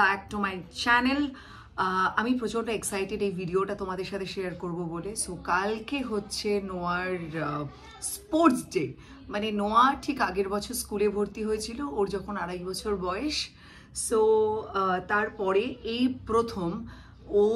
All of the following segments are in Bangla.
Back to my channel. আমি প্রচণ্ড এক্সাইটেড এই ভিডিওটা তোমাদের সাথে শেয়ার করব বলে। সো কালকে হচ্ছে নোয়ার স্পোর্টস ডে। মানে নোয়া ঠিক আগের বছর স্কুলে ভর্তি হয়েছিল ওর যখন 2.5 বছর বয়স। সো তারপরে এই প্রথম ও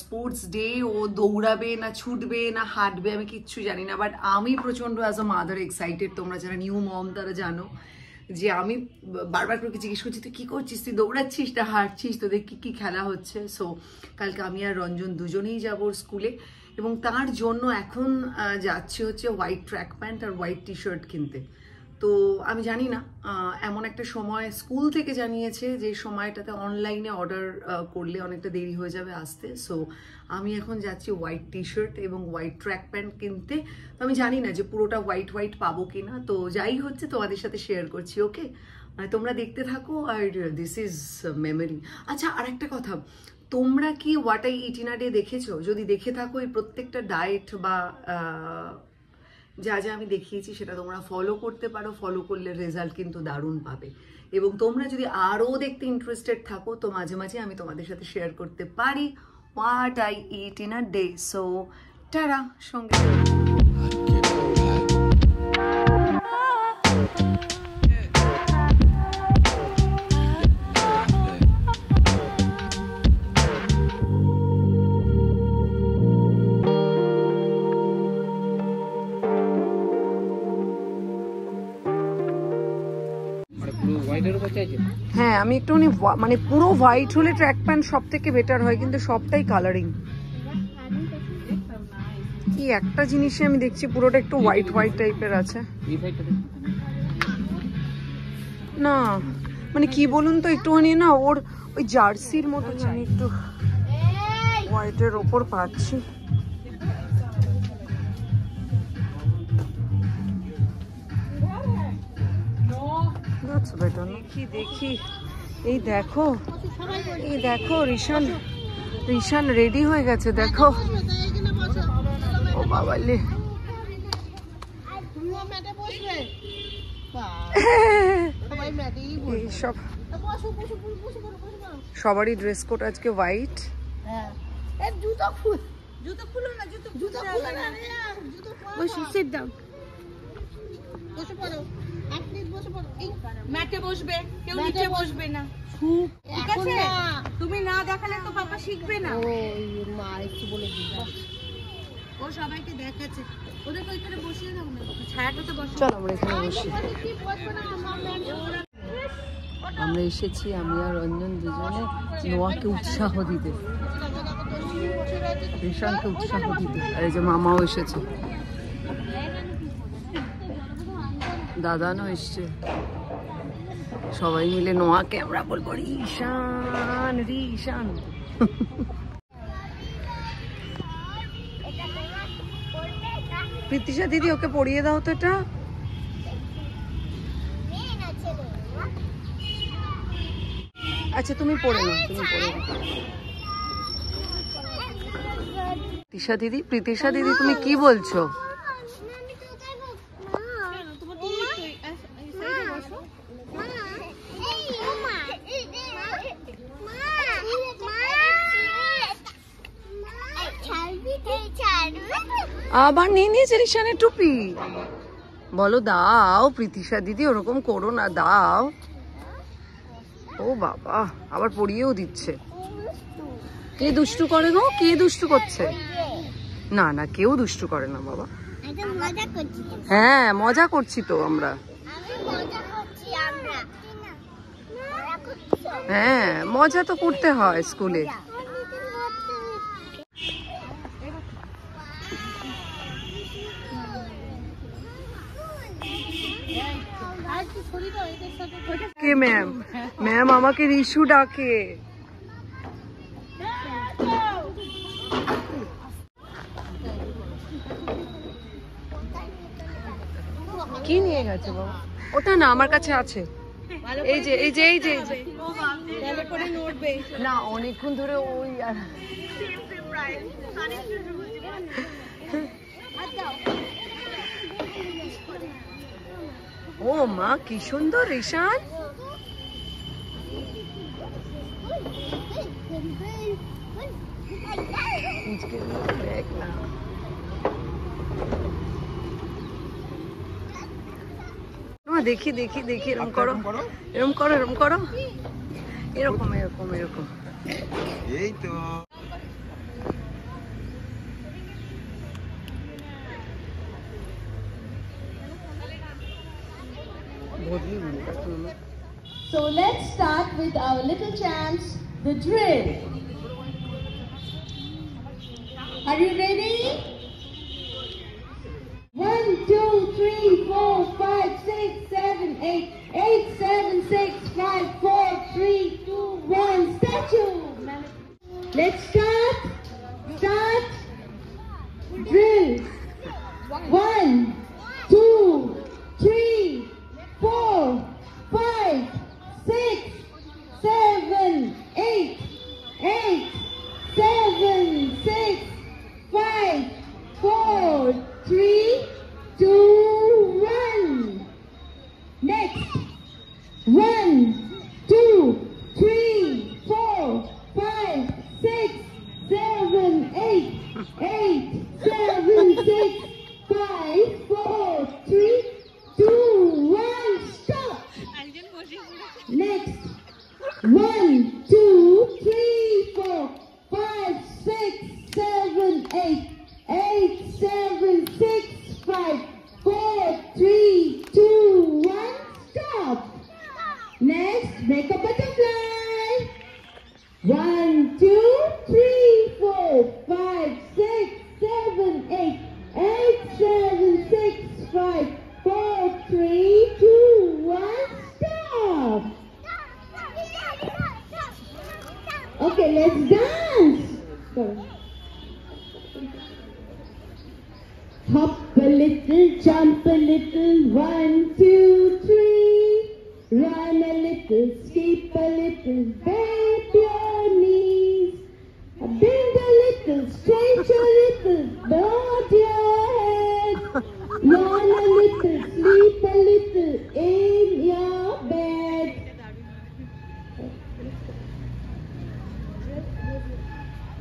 স্পোর্টস ডে ও দৌড়াবে না ছুটবে না হাঁটবে আমি কিচ্ছু জানি না, বাট আমি প্রচণ্ড অ্যাজ আ মাদার এক্সাইটেড। তোমরা যারা নিউ মম তারা জানো যে আমি বারবার করে জিজ্ঞেস করছি তুই কী করছিস, তুই দৌড়াচ্ছিস না হাঁটছিস, তোদের কী কী খেলা হচ্ছে। সো কালকে আমি আর রঞ্জন দুজনেই যাবো স্কুলে, এবং তার জন্য এখন যাচ্ছি হচ্ছে হোয়াইট ট্র্যাক প্যান্ট আর হোয়াইট টি শার্ট কিনতে। তো আমি জানি না, এমন একটা সময় স্কুল থেকে জানিয়েছে যে সময়টাতে অনলাইনে অর্ডার করলে অনেকটা দেরি হয়ে যাবে আসতে। সো আমি এখন যাচ্ছি হোয়াইট টি শার্ট এবং হোয়াইট ট্র্যাক প্যান্ট কিনতে। তো আমি জানি না যে পুরোটা হোয়াইট হোয়াইট পাবো কি না, তো যাই হচ্ছে তোমাদের সাথে শেয়ার করছি। ওকে, তোমরা দেখতে থাকো আর দিস ইজ মেমোরি। আচ্ছা, আর একটা কথা, তোমরা কি what I it in a day দেখেছো? যদি দেখে থাকো এই প্রত্যেকটা ডায়েট বা যা যা আমি দেখিয়েছি সেটা তোমরা ফলো করতে পারো। ফলো করলে রেজাল্ট কিন্তু দারুণ পাবে। এবং তোমরা যদি আরও দেখতে ইন্টারেস্টেড থাকো তো মাঝে মাঝে আমি তোমাদের সাথে শেয়ার করতে পারি what I it in a day. So tata, সঙ্গে হ্যাঁ, আমি একটুখানি মানে পুরো হোয়াইট হলে ট্র্যাক প্যান্ট সব থেকে বেটার হয়, কিন্তু সবটাই কালারিং। কি একটা জিনিসে আমি দেখছি পুরোটা একটু হোয়াইট হোয়াইট টাইপের আছে। না মানে কি বলুন তো, একটুখানি না ওর ওই জার্সির মতো আমি একটু হোয়াইটের ওপর পাচ্ছি। দেখি এই দেখো, এই দেখো রিশান রেডি হয়ে গেছে, দেখো। ও বাবালে, এইসব সবারই ড্রেস কোড আজকে হোয়াইট। ম্যাটে বসবে, কেউ নিচে বসবে না, ঠিক আছে? তুমি না দেখালে তো পাপা শিখবে না। মা একটু বলে দিবা, ও সবাইকে দেখাচ্ছে, ওদের ওইখানে বসিয়ে দাও না, ছায়াটাতে বসো। চল আমরা এখানে বসি। আমরা এসেছি আমি আর রঞ্জন দুজনে নোয়াকে উৎসাহ দিতে, রিশানকে উৎসাহ দিতে। আর এই যে মামাও এসেছে, দাদানও এসছে। সবাই মিলে নোয়াকে আমরা বলবো রিশান রিশান। প্রীতিশা দিদি ওকে পড়িয়ে দাও তো এটা। আচ্ছা তুমি পড়ে নাও, তুমি পড়ে নাও। প্রীতিশা দিদি তুমি কি বলছো? আবার নিয়ে নিয়েছে রিশানের টুপি। বলো দাও প্রীতিশা দিদি, ওরকম করো না, দাও। ও বাবা, আবার পরিয়েও দিচ্ছে। কে দুষ্টু করে গো? কে দুষ্টু করছে? না না, কেউ দুষ্টু করে না বাবা। হ্যাঁ মজা করছি তো আমরা। হ্যাঁ মজা তো করতে হয় স্কুলে। কে ম্যাম? ম্যাম আমাকে রিশু ডাকে। কি নিয়ে গেছে বাবা? ওটা না, আমার কাছে আছে। এই যে এই যে এই যে না, অনেকক্ষণ ধরে ওই আর ও মা কি সুন্দর রিশান। দেখ না দেখি দেখি দেখি এরকম করো এরকম করো এরকম করো এরকম এরকম এরকম এই তো So let's start with our little champs, the drill. Are you ready? 1, 2, 3, 4, 5, 6, 7, 8, 8, 7, 6, 5, 4, 3, 2, 1, statue. Let's start. Start. Drill. 1, 2, 3, 4, 5, 6, 7, 8, 8, 7, 6, 5, 4, 3, 2, 1. Next. 1, 2, 3, 4, 5, 6, 7, 8, 8, 7, 6, 5, 4, 3, 2, 1. Stop. Next. 1, 2, 3, 4, 5, 6, 7, 8, 8, 7, 6, 5, 4, 3, 2, 1. Stop. Next, make a butterfly. 1, 2, 3, 4, 5, 6, 7, 8, 8, 7, 6, 5, 4, 3, 2, 1. Stop. Okay, let's dance. Go. Hop a little, jump a little, 1, 2, 3. Run a little, skip a little, bend your knees. Bend a little, stretch a little, nod your head. Yawn a little, sleep a little in your bed.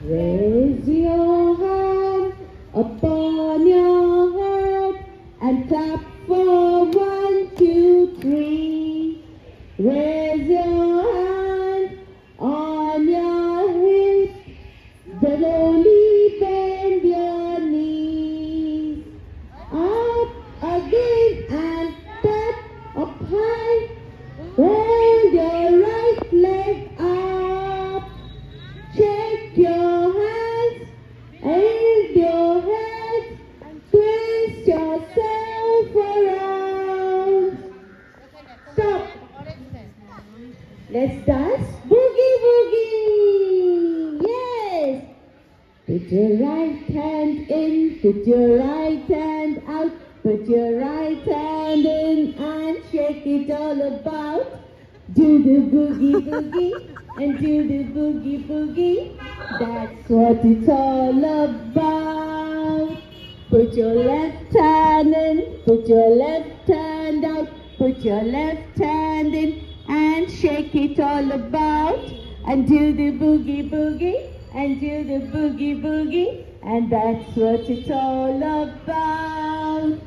Raise your hand upon your head and clap for 1, 2, 3. Raise your hand on your hips, slowly bend your knees. Up again and tap up high. Hold your right leg up. Shake your hands, hold your head, twist yourself around. Stop. Let's dance boogie woogie. Yes. Put your right hand in, put your right hand out, put your right hand in and shake it all about. Do the boogie boogie and do the boogie boogie. That's what it's all about. Put your left hand in, put your left hand out, put your left hand in and shake it all about. And do the boogie boogie and do the boogie boogie. And that's what it's all about.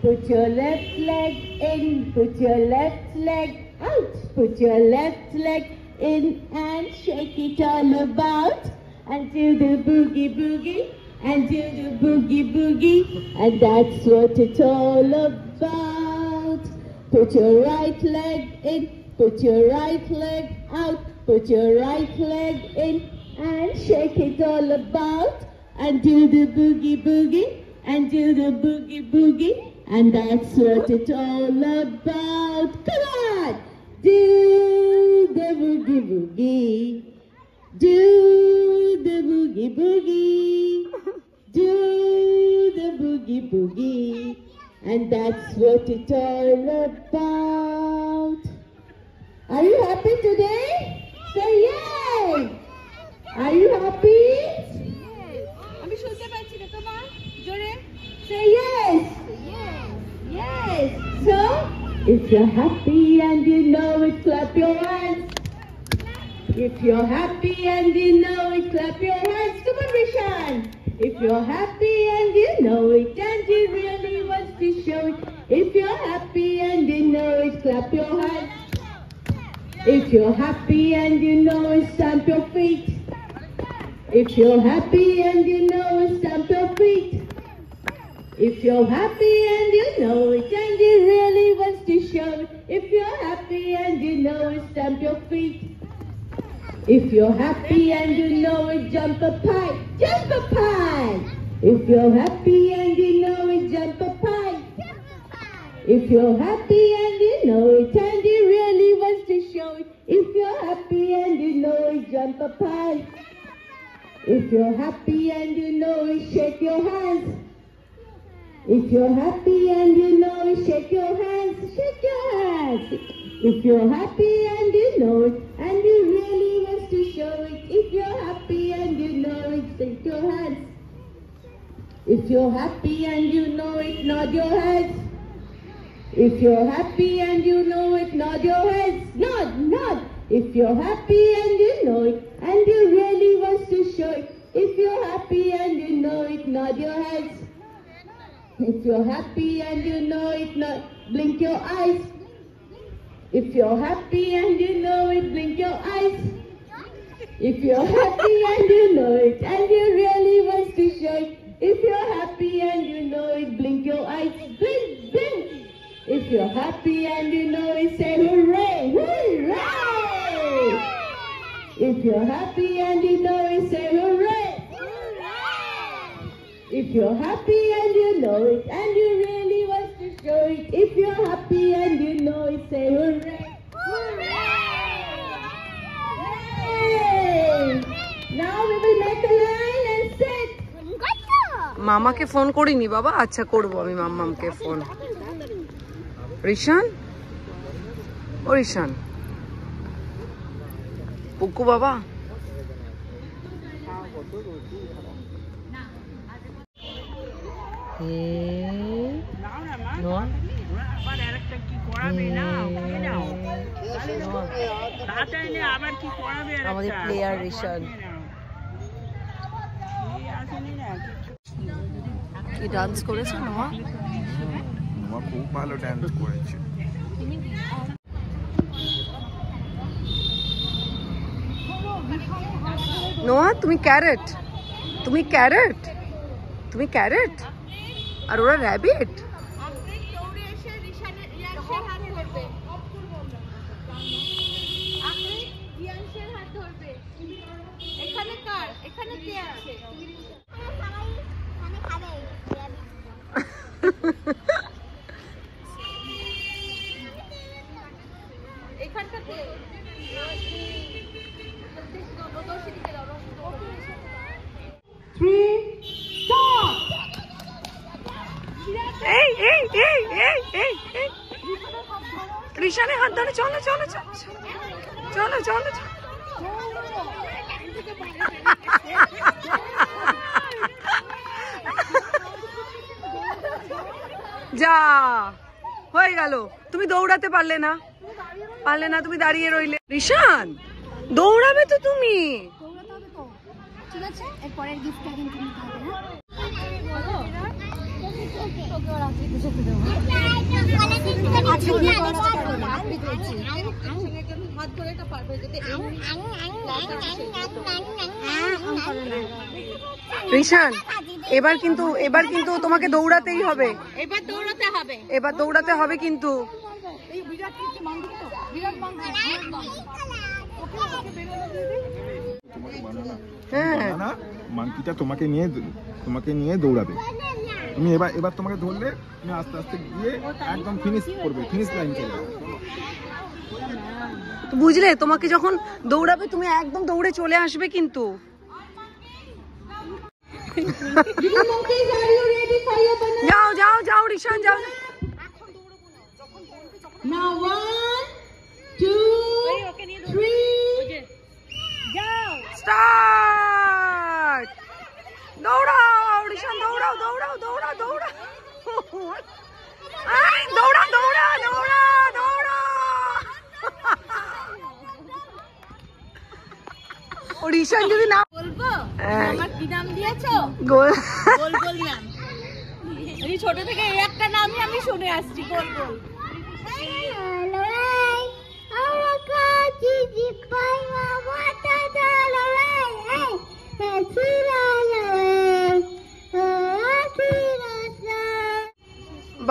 Put your left leg in, put your left leg out, put your left leg in and shake it all about. And do the boogie boogie and do the boogie boogie. And that's what it's all about. Put your right leg in, put your right leg out, put your right leg in and shake it all about. And do the boogie boogie and do the boogie boogie. And that's what it's all about. Come on! Do the boogie boogie. Do the boogie boogie. Do the boogie boogie. And that's what it's all about. Are you happy today? Say yes! Are you happy? Say yes! Yes! So, if you're happy and you know it, clap your hands. If you're happy and you know it, clap your hands. Come on, Rishan. If you're happy and you know it, and you really want to show it. If you're happy and you know it, clap your hands. If you're happy and you know it, stamp your feet. If you're happy and you know it, stamp your feet. If you're happy and you know it, and you really want to show it. If you're happy and you know it, stamp your feet. If you're happy and you know it, jump up high, jump up high. If you're happy and you know it, jump up high. If you're happy and you know it, and you really want to show it. If you're happy and you know it, jump up high. If you're happy and you know it, shake your hands. If you're happy and you know it, shake your hands, shake your hands. If you're happy and you know it, and you really want to show it. If you're happy and you know it, shake your hands. If you're happy and you know it, nod your heads. If you're happy and you know it, nod your heads, nod, nod. If you're happy and you know it, and you really want to show it. If you're happy and you know it, nod your heads. If you're happy and you know it, nod, blink your eyes. If you're happy and you know it, blink your eyes. If you're happy and you know it, and you really want to show it. If you're happy and you know it, blink your eyes, blink, blink. If you're happy and you know it, say hooray, hooray. If you're happy and you know it, say hooray, hooray. If you're happy and you know it, and you really want to show it. If you're happy and you know it, say hooray, hooray. Now we will make a line and sit. মামাকে ফোন করিনি বাবা, আচ্ছা করবো আমি মাম্মামকে ফোন। রিশান, ও রিশান, পুকু বাবা, আমাদের প্লেয়ার রিশান কি ডান্স করেছে নোয়া? নোয়া খুব ভালো ডান্স করেছে। নোয়া তুমি ক্যারেট, তুমি ক্যারেট, তুমি ক্যারেট, আর ওরা র্যাবিট। রিশানে হাত ধরে চলো চলো চলো চলো চলো চলো। যা হয়ে গেল, তুমি দৌড়াতে পারলে না, পারলে না, তুমি দাঁড়িয়ে রইলে। রিশান দৌড়াবে তো তুমি, ঠিক আছে, এরপরের গিফটটা কিন্তু নিতে হবে না। রিশান এবার কিন্তু তোমাকে দৌড়াতেই হবে, এবার দৌড়াতে হবে, এবার দৌড়াতে হবে কিন্তু। হ্যাঁ মাংকিটা তোমাকে নিয়ে দৌড়াবে। তুমি এবার তোমাকে ধরলে তুমি আস্তে আস্তে গিয়ে একদম ফিনিশ করবে, ফিনিশ লাইন চলে যাবে। তো বুঝলে, তোমাকে যখন দৌড়াবে তুমি একদম দৌড়ে চলে আসবে কিন্তু। যাও যাও যাও রিশান যাও। Now 1, 2, 3, start. দৌড়াও রিশান, দৌড়াও দৌড়াও দৌড়াও দৌড়াও, দৌড়া দৌড়া দৌড়া দৌড়া। রিশান যদি না বলবো আমার কি নাম দিয়েছো? গোল গোল গোল নাম। এই ছোট থেকে এই একটা নামই আমি শুনে আসছি, গোল গোল।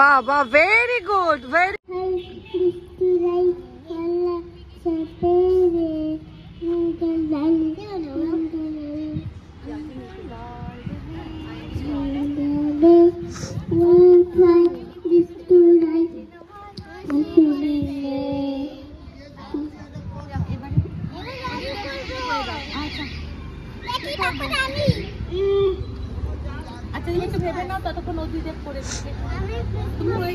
বাবা ভেরি গুড ভেরি আচ্ছা তুমি একটু ভেবে নাও, ততক্ষণ অতিদেব করে দিচ্ছে। তুমি ওই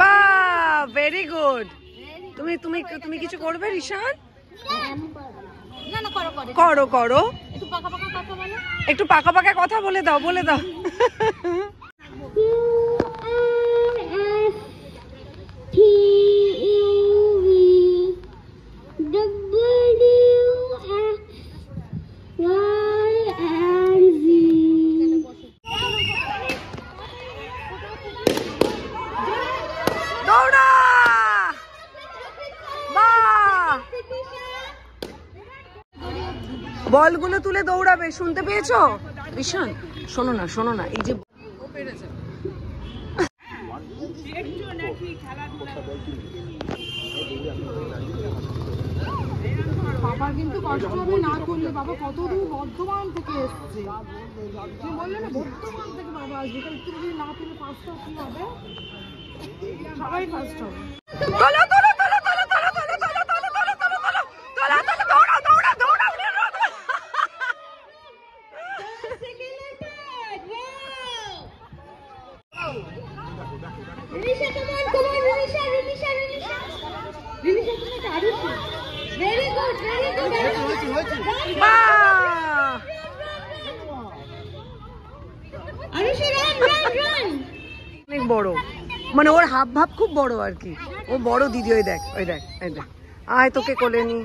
বাহ ভেরি গুড। তুমি তুমি তুমি কিছু করবে রিশান? না না করো করো করো করো একটু পাকা পাকা কথা বলো। একটু পাকা পাকা কথা বলে দাও বলে দাও। দৌড়া বাহ বলগুলো তুলে দৌড়াবে, শুনতে পেয়েছো রিশান? শোনো না শোনো না, এই যে বাবার কিন্তু কষ্ট হবে না করলে। বাবা কত দূর বর্ধমান থেকে এসছে, তুমি বললে না বর্ধমান থেকে বাবা আসবে, একটু যদি না পেলে ফার্স্ট কি হবে? সবাই ফার্স্ট হবে। তোলো তোলো তোলো তোলো তোলো তোলো তোলো তোলো তোলো তোলো তোলো তোলো তোলো দৌড়াও দৌড়াও দৌড়াও। রিনিশা তোমার তোমার রিনিশা রিনিশা রিনিশা রিনিশা তুমি দারুণ। Very good very good. বাহ আরিশা রান রান রান। অনেক বড়, মানে ওর হাব ভাব খুব বড় আর কি। ও বড় দিদি, ওই দেখ ওই দেখ ওই দেখ। আয় তোকে কোলে নি।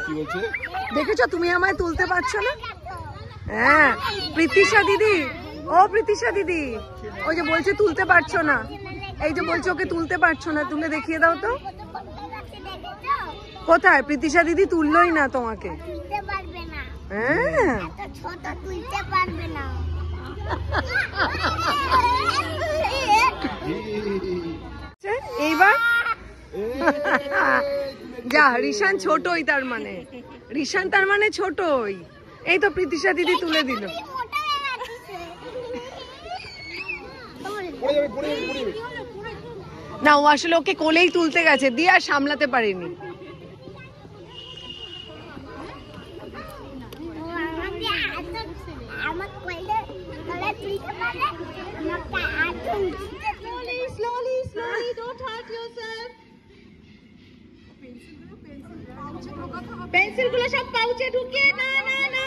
কি বলছে? দেখেছো তুমি আমায় তুলতে পারছো না? হ্যাঁ প্রীতিশা দিদি, ও প্রীতিশা দিদি ওই যে বলছে তুলতে পারছো না, এই যে বলছে ওকে তুলতে পারছো না, তুলে দেখিয়ে দাও তো। কোথায় প্রীতিশা দিদি? তুললোই না তোমাকে। হ্যাঁ ছোট তুলতে পারবে না। এইবার যা, রিশান ছোটই, তার মানে রিশান তার মানে ছোটই। এই তো প্রীতিশা দিদি তুলে দিল। না ও আসলে ওকে কোলেই তুলতে গেছে, দিয়ে আর সামলাতে পারেনি। আমার কোলে তুলতে পারলে আমাকে আটুন। Slowly slowly don't hurt yourself. Pencil গুলো সব পাউচে ঢুকিয়ে না না না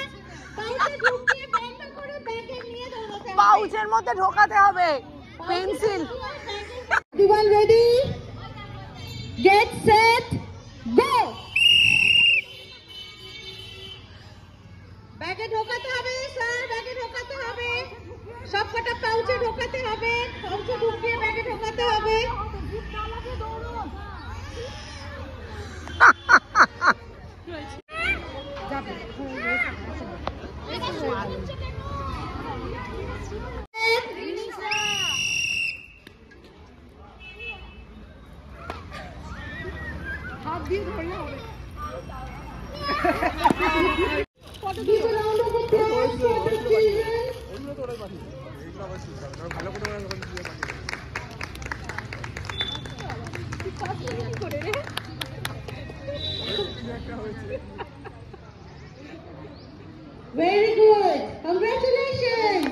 পাউচে ঢুকিয়ে বন্ধ করে ব্যাগে নিয়ে দৌড়াতে হবে। পাউচের মধ্যে ঢোকাতে হবে pencil. Everyone ready? Get set, go. ব্যাগে ঢোকাতে হবে স্যার, ব্যাগে ঢোকাতে হবে, সবকটা পাউচে ঢোকাতে হবে, পাউচে ঢুকিয়ে ব্যাগে ঢোকাতে হবে। হাত দিয়ে ধরলে হবে। Very good. Congratulations.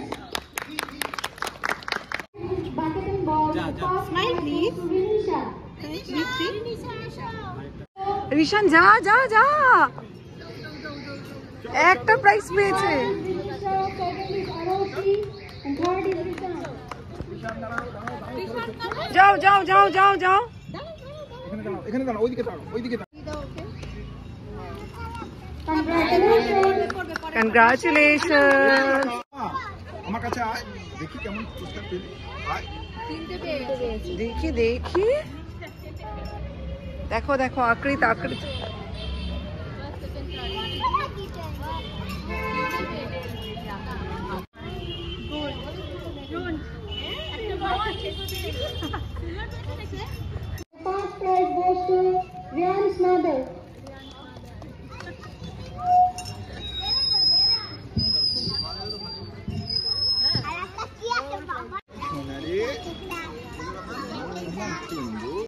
ঋষান যা যা যা, একটা প্রাইজ পেয়েছে। যাও যাও যাও যাও যাও, এখানে দাঁড়াও, ওইদিকে দাঁড়াও, ওইদিকে দাঁড়াও। কনগ্রাচুলেশন। আমার কাছে আয়, দেখি কেমন পুরস্কার পেলি। আয়। দেখি দেখি, দেখো দেখো, আকৃত আকৃত। First prize goes to Rian's mother.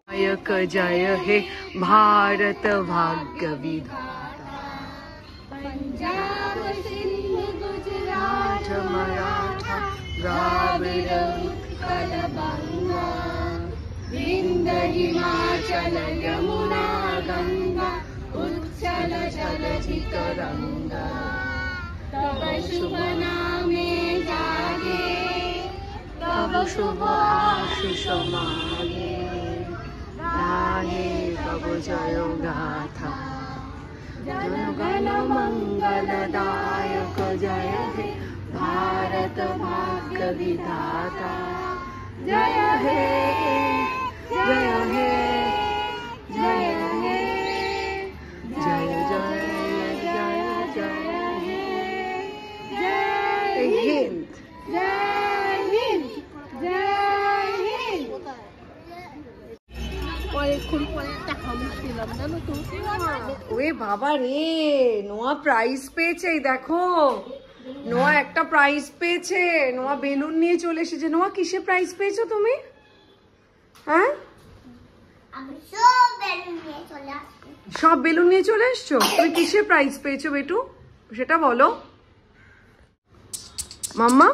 नायक जय हे भारत भाग्य विधाता, पंजाब सिंध गुजरात मराठा द्राविड़ उत्कल बंगा, विंध्य हिमाचल यमुना गंगा, उच्छल जलधि तरंगा, तब शुभ नामे जागे, तब शुभ आशीष मागे, गाहे तब जय गाथा, जन गण मंगलदायक जय हे भारत भाग्य विधाता, जय हे जय हे जय हे जय जय जय जय हे जय हिंद। ওরে বাবা রে, নোয়া প্রাইজ পেয়েছে। এই দেখো, নোয়া একটা প্রাইজ পেয়েছে। নোয়া বেলুন নিয়ে চলে এসেছে। নোয়া কিসে প্রাইজ পেয়েছো তুমি? হ্যাঁ, সব বেলুন নিয়ে চলে এসছো। তুমি কিসে প্রাইজ পেয়েছো বেটু, সেটা বলো মাম্মা।